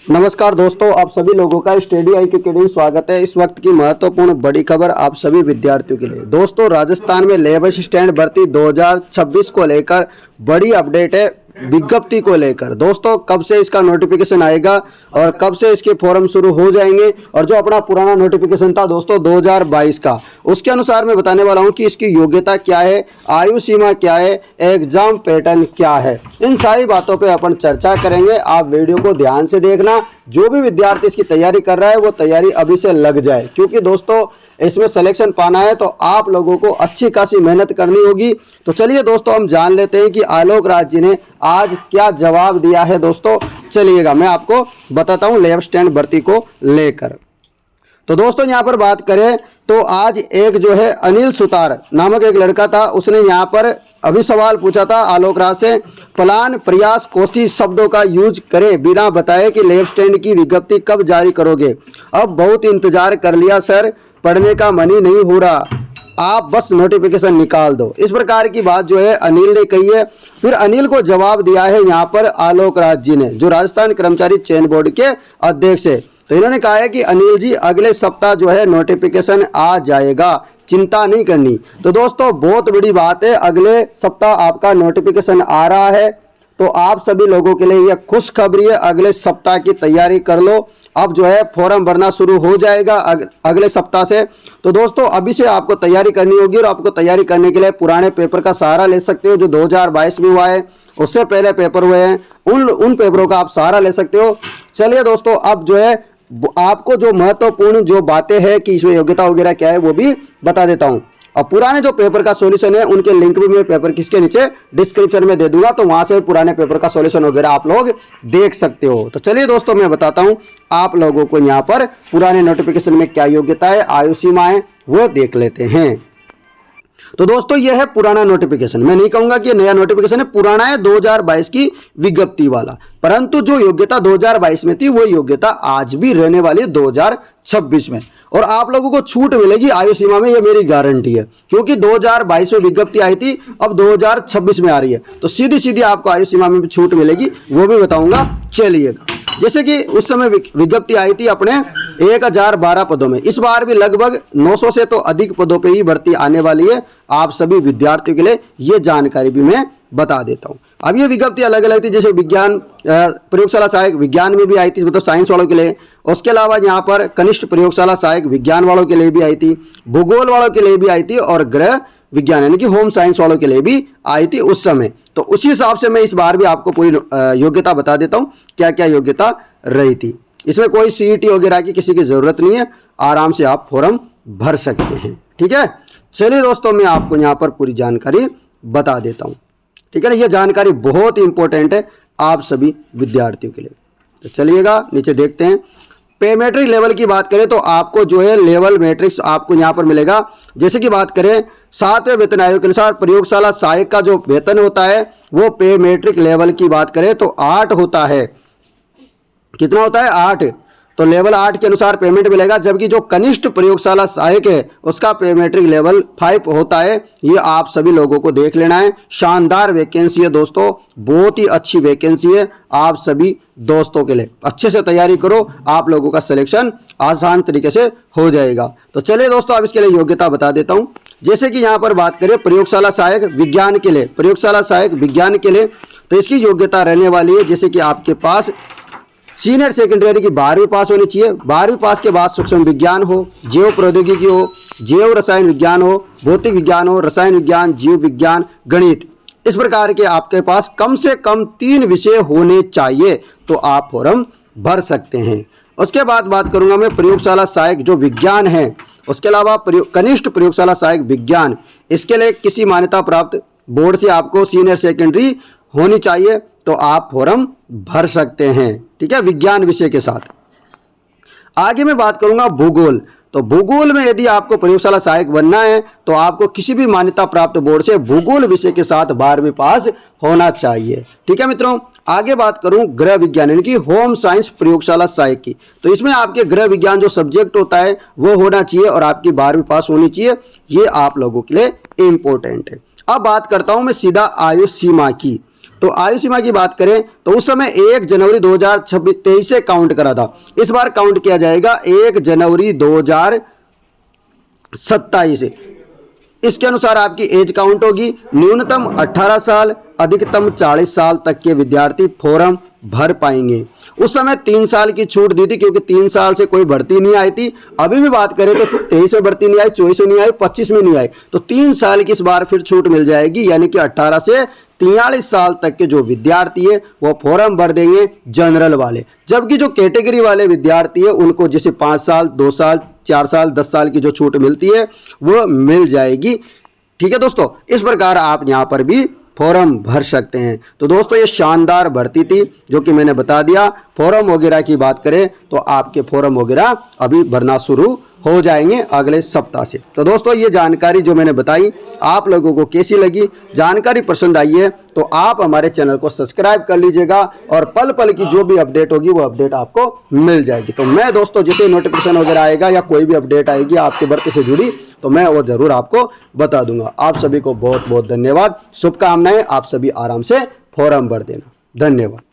नमस्कार दोस्तों, आप सभी लोगों का स्टडी आई के अकेडमी स्वागत है। इस वक्त की महत्वपूर्ण बड़ी खबर आप सभी विद्यार्थियों के लिए। दोस्तों, राजस्थान में लेबर असिस्टेंट भर्ती 2026 को लेकर बड़ी अपडेट है विज्ञप्ति को लेकर। दोस्तों, कब से इसका नोटिफिकेशन आएगा और कब से इसके फॉर्म शुरू हो जाएंगे, और जो अपना पुराना नोटिफिकेशन था दोस्तों 2022 का, उसके अनुसार मैं बताने वाला हूं कि इसकी योग्यता क्या है, आयु सीमा क्या है, एग्जाम पैटर्न क्या है। इन सारी बातों पे अपन चर्चा करेंगे। आप वीडियो को ध्यान से देखना। जो भी विद्यार्थी इसकी तैयारी कर रहा है वो तैयारी अभी से लग जाए, क्योंकि दोस्तों इसमें सिलेक्शन पाना है तो आप लोगों को अच्छी खासी मेहनत करनी होगी। तो चलिए दोस्तों, हम जान लेते हैं कि आलोक राज जी ने आज क्या जवाब दिया है। दोस्तों चलिएगा, मैं आपको बताता हूं लेबर असिस्टेंट भर्ती को लेकर। तो दोस्तों यहाँ पर बात करें तो आज एक जो है अनिल सुतार नामक एक लड़का था, उसने यहाँ पर अभी सवाल पूछा था आलोक राज से, प्लान प्रयास कोशिश शब्दों का यूज करें बिना बताए कि लेबर असिस्टेंट की विज्ञप्ति कब जारी करोगे। अब बहुत इंतजार कर लिया सर, पढ़ने का मन ही नहीं हो रहा, आप बस नोटिफिकेशन निकाल दो। इस प्रकार की बात जो है अनिल ने कही है। फिर अनिल को जवाब दिया है यहाँ पर आलोक राज जी ने, जो राजस्थान कर्मचारी चयन बोर्ड के अध्यक्ष है। तो इन्होंने कहा है कि अनिल जी अगले सप्ताह जो है नोटिफिकेशन आ जाएगा, चिंता नहीं करनी। तो दोस्तों बहुत बड़ी बात है, अगले सप्ताह आपका नोटिफिकेशन आ रहा है। तो आप सभी लोगों के लिए यह खुशखबरी है, अगले सप्ताह की तैयारी कर लो। अब जो है फॉर्म भरना शुरू हो जाएगा अगले सप्ताह से। तो दोस्तों अभी से आपको तैयारी करनी होगी, और आपको तैयारी करने के लिए पुराने पेपर का सहारा ले सकते हो जो 2022 में हुआ है, उससे पहले पेपर हुए हैं, उन पेपरों का आप सहारा ले सकते हो। चलिए दोस्तों, अब जो है आपको जो महत्वपूर्ण जो बातें हैं कि इसमें योग्यता वगैरह क्या है वो भी बता देता हूं। और पुराने जो पेपर का सॉल्यूशन है उनके लिंक भी मैं पेपर किसके नीचे डिस्क्रिप्शन में दे दूंगा, तो वहां से पुराने पेपर का सॉल्यूशन वगैरह आप लोग देख सकते हो। तो चलिए दोस्तों, मैं बताता हूं आप लोगों को यहाँ पर पुराने नोटिफिकेशन में क्या योग्यता है, आयु सीमा है, वो देख लेते हैं। तो दोस्तों यह है पुराना नोटिफिकेशन। मैं नहीं कहूंगा कि नया नोटिफिकेशन है, पुराना है 2022 की विज्ञप्ति वाला, परंतु जो योग्यता 2022 में थी वो योग्यता आज भी रहने वाली है 2026 में। और आप लोगों को छूट मिलेगी आयु सीमा में, ये मेरी गारंटी है, क्योंकि 2022 में विज्ञप्ति आई थी, अब 2026 में आ रही है, तो सीधी सीधी आपको आयु सीमा में भी छूट मिलेगी, वो भी बताऊंगा। चलिएगा, जैसे कि उस समय विज्ञप्ति आई थी अपने 1012 पदों में, इस बार भी लगभग 900 से तो अधिक पदों पे ही भर्ती आने वाली है। आप सभी विद्यार्थियों के लिए ये जानकारी भी मैं बता देता हूँ। अब ये विज्ञप्ति अलग अलग थी, जैसे विज्ञान प्रयोगशाला सहायक विज्ञान में भी आई थी, मतलब साइंस वालों के लिए। उसके अलावा यहाँ पर कनिष्ठ प्रयोगशाला सहायक विज्ञान वालों के लिए भी आई थी, भूगोल वालों के लिए भी आई थी, और गृह विज्ञान यानी कि होम साइंस वालों के लिए भी आई थी उस समय। तो उसी हिसाब से मैं इस बार भी आपको पूरी योग्यता बता देता हूँ क्या क्या योग्यता रही थी। इसमें कोई सीईटी वगैरह की किसी की जरूरत नहीं है, आराम से आप फॉर्म भर सकते हैं। ठीक है, चलिए दोस्तों, मैं आपको यहाँ पर पूरी जानकारी बता देता हूँ। ठीक है ना, ये जानकारी बहुत ही इंपॉर्टेंट है आप सभी विद्यार्थियों के लिए। तो चलिएगा नीचे देखते हैं। पे मैट्रिक लेवल की बात करें तो आपको जो है लेवल मैट्रिक्स आपको यहाँ पर मिलेगा। जैसे कि बात करें 7वें वेतन आयोग के अनुसार प्रयोगशाला सहायक का जो वेतन होता है वो पे मैट्रिक लेवल की बात करें तो 8 होता है। कितना होता है? 8। तो लेवल 8 के अनुसार पेमेंट मिलेगा, जबकि जो कनिष्ठ प्रयोगशाला सहायक है उसका पे मैट्रिक लेवल 5 होता है। ये आप सभी लोगों को देख लेना है। शानदार वैकेंसी है दोस्तों, बहुत ही अच्छी वैकेंसी है आप सभी दोस्तों के लिए। अच्छे से तैयारी करो, आप लोगों का सिलेक्शन आसान तरीके से हो जाएगा। तो चलिए दोस्तों, अब इसके लिए योग्यता बता देता हूँ। जैसे कि यहाँ पर बात करें प्रयोगशाला सहायक विज्ञान के लिए, प्रयोगशाला सहायक विज्ञान के लिए तो इसकी योग्यता रहने वाली है, जैसे कि आपके पास सीनियर सेकेंडरी की 12वीं पास होनी चाहिए। 12वीं पास के बाद सूक्ष्म विज्ञान हो, जैव प्रौद्योगिकी हो, जैव रसायन विज्ञान हो, भौतिक विज्ञान हो, रसायन विज्ञान, जीव विज्ञान, गणित, इस प्रकार के आपके पास कम से कम 3 विषय होने चाहिए, तो आप फॉर्म भर सकते हैं। उसके बाद बात करूंगा मैं प्रयोगशाला सहायक जो विज्ञान है, उसके अलावा कनिष्ठ प्रयोगशाला सहायक विज्ञान, इसके लिए किसी मान्यता प्राप्त बोर्ड से आपको सीनियर सेकेंडरी होनी चाहिए, तो आप फॉर्म भर सकते हैं। ठीक है, विज्ञान विषय के साथ। आगे मैं बात करूंगा भूगोल। तो भूगोल में यदि आपको प्रयोगशाला सहायक बनना है तो आपको किसी भी मान्यता प्राप्त बोर्ड से भूगोल विषय के साथ 12वीं पास होना चाहिए। ठीक है मित्रों, आगे बात करूं गृह विज्ञान यानी कि होम साइंस प्रयोगशाला सहायक की, तो इसमें आपके गृह विज्ञान जो सब्जेक्ट होता है वो होना चाहिए और आपकी 12वीं पास होनी चाहिए। ये आप लोगों के लिए इंपॉर्टेंट है। अब बात करता हूं मैं सीधा आयु सीमा की। तो आयु सीमा की बात करें तो उस समय 1 जनवरी 2023 से काउंट करा था, इस बार काउंट किया जाएगा 1 जनवरी 2027 से। इसके अनुसार आपकी एज काउंट होगी। न्यूनतम 18 साल, अधिकतम 40 साल तक के विद्यार्थी फॉर्म भर पाएंगे। उस समय 3 साल की छूट दी थी क्योंकि 3 साल से कोई भर्ती नहीं आई थी। अभी भी बात करें तो 23 में भर्ती नहीं आई, 24 में नहीं आई, 25 में नहीं आई, तो 3 साल की इस बार फिर छूट मिल जाएगी, यानी कि 18 से 43 साल तक के जो विद्यार्थी है वो फॉर्म भर देंगे जनरल वाले। जबकि जो कैटेगरी वाले विद्यार्थी है उनको जैसे 5 साल, 2 साल, 4 साल, 10 साल की जो छूट मिलती है वो मिल जाएगी। ठीक है दोस्तों, इस प्रकार आप यहाँ पर भी फॉर्म भर सकते हैं। तो दोस्तों ये शानदार भर्ती थी जो कि मैंने बता दिया। फॉर्म वगैरह की बात करें तो आपके फॉर्म वगैरह अभी भरना शुरू हो जाएंगे अगले सप्ताह से। तो दोस्तों ये जानकारी जो मैंने बताई आप लोगों को कैसी लगी, जानकारी पसंद आई है तो आप हमारे चैनल को सब्सक्राइब कर लीजिएगा और पल पल की जो भी अपडेट होगी वो अपडेट आपको मिल जाएगी। तो मैं दोस्तों जैसे नोटिफिकेशन वगैरह आएगा या कोई भी अपडेट आएगी आपके भर्ती से जुड़ी तो मैं वो जरूर आपको बता दूंगा। आप सभी को बहुत बहुत धन्यवाद, शुभकामनाएं। आप सभी आराम से फॉर्म भर देना। धन्यवाद।